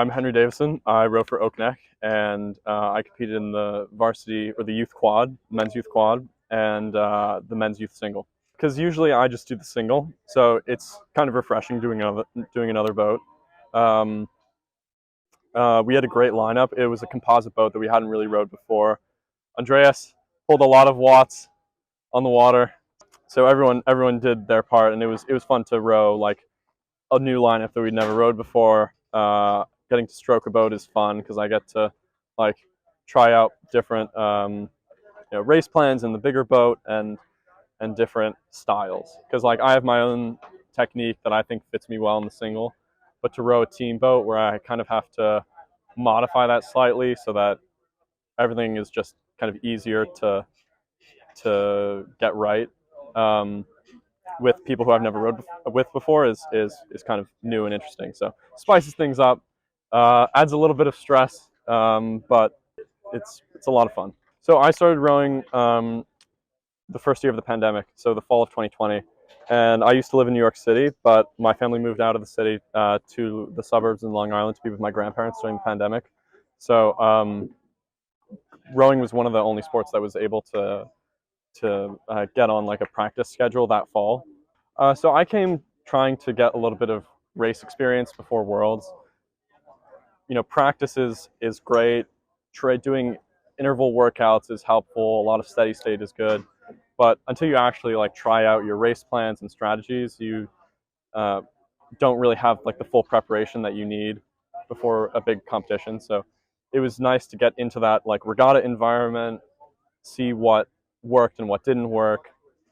I'm Henry Davison. I row for Oakneck, and I competed in the varsity or the youth quad, men's youth quad, and the men's youth single. Because usually I just do the single, so it's kind of refreshing doing another boat. Um, we had a great lineup. It was a composite boat that we hadn't really rowed before. Andreas pulled a lot of watts on the water, so everyone did their part, and it was fun to row like a new lineup that we'd never rowed before. Getting to stroke a boat is fun because I get to like try out different race plans in the bigger boat and different styles. Because like I have my own technique that I think fits me well in the single, but to row a team boat where I kind of have to modify that slightly so that everything is just kind of easier to get right. With people who I've never rowed with before is kind of new and interesting. So spices things up, adds a little bit of stress, but it's a lot of fun. So I started rowing the first year of the pandemic, so the fall of 2020. And I used to live in New York City, but my family moved out of the city to the suburbs in Long Island to be with my grandparents during the pandemic. So rowing was one of the only sports that was able to get on like a practice schedule that fall. So I came trying to get a little bit of race experience before Worlds. Practice is great. Doing interval workouts is helpful. A lot of steady state is good. But until you actually like try out your race plans and strategies, you don't really have like the full preparation that you need before a big competition. So it was nice to get into that like regatta environment, see what worked and what didn't work.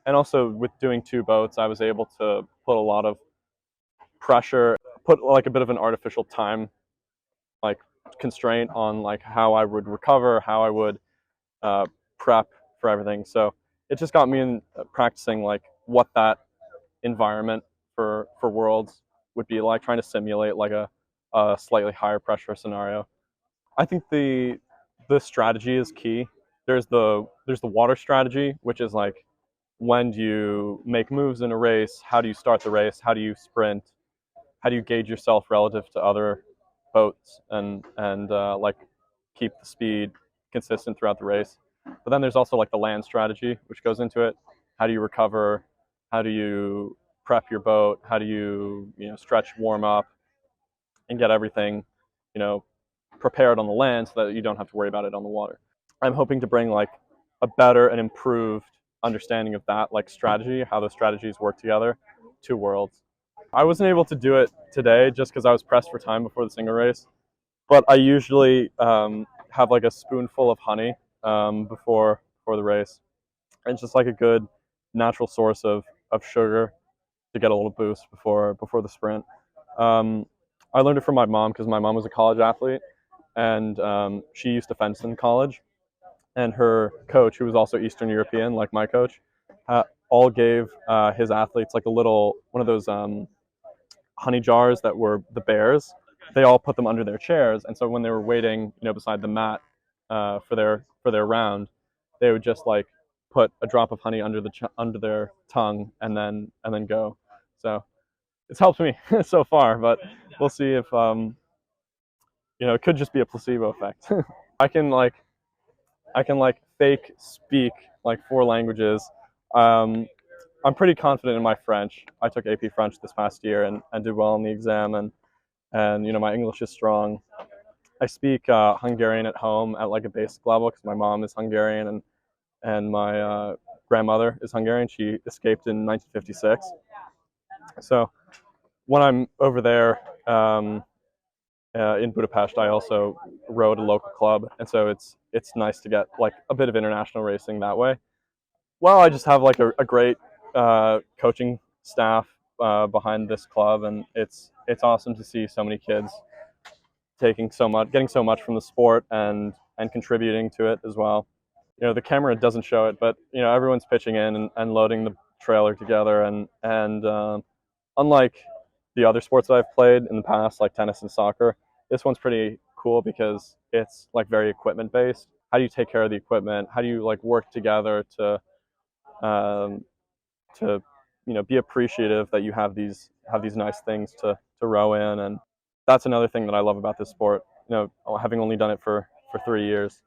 And also with doing two boats, I was able to put a lot of pressure, put like a bit of an artificial time like constraint on like how I would recover, how I would prep for everything. So it just got me in practicing like what that environment for Worlds would be like, trying to simulate like a slightly higher pressure scenario. I think the strategy is key. There's the water strategy, which is like when do you make moves in a race, how do you start the race, how do you sprint, how do you gauge yourself relative to other boats and like keep the speed consistent throughout the race. But then there's also like the land strategy, which goes into it. How do you recover? How do you prep your boat? How do you stretch, warm up, and get everything prepared on the land so that you don't have to worry about it on the water. I'm hoping to bring like a better and improved understanding of that like strategy, how those strategies work together, to Worlds. I wasn't able to do it today just because I was pressed for time before the single race, but I usually have like a spoonful of honey before the race. And it's just like a good natural source of sugar to get a little boost before the sprint. I learned it from my mom because my mom was a college athlete, and she used to fence in college. And her coach, who was also Eastern European, like my coach, all gave his athletes like a little one of those honey jars that were the bears. They all put them under their chairs, and so when they were waiting, beside the mat for their round, they would just like put a drop of honey under their tongue and then go. So it's helped me so far, but we'll see if it could just be a placebo effect. I can like fake speak like 4 languages. I'm pretty confident in my French. I took AP French this past year and did well on the exam, and my English is strong. I speak Hungarian at home at like a basic level because my mom is Hungarian and my grandmother is Hungarian. She escaped in 1956. So when I'm over there in Budapest, I also rowed a local club, and so it's nice to get like a bit of international racing that way. Well, I just have like a great coaching staff behind this club, and it's awesome to see so many kids getting so much from the sport and contributing to it as well. The camera doesn't show it, but everyone's pitching in and loading the trailer together, and unlike the other sports that I've played in the past, like tennis and soccer, this one's pretty cool because it's like very equipment based. How do you take care of the equipment? How do you like work together to be appreciative that you have these nice things to row in? And that's another thing that I love about this sport. You know, having only done it for 3 years.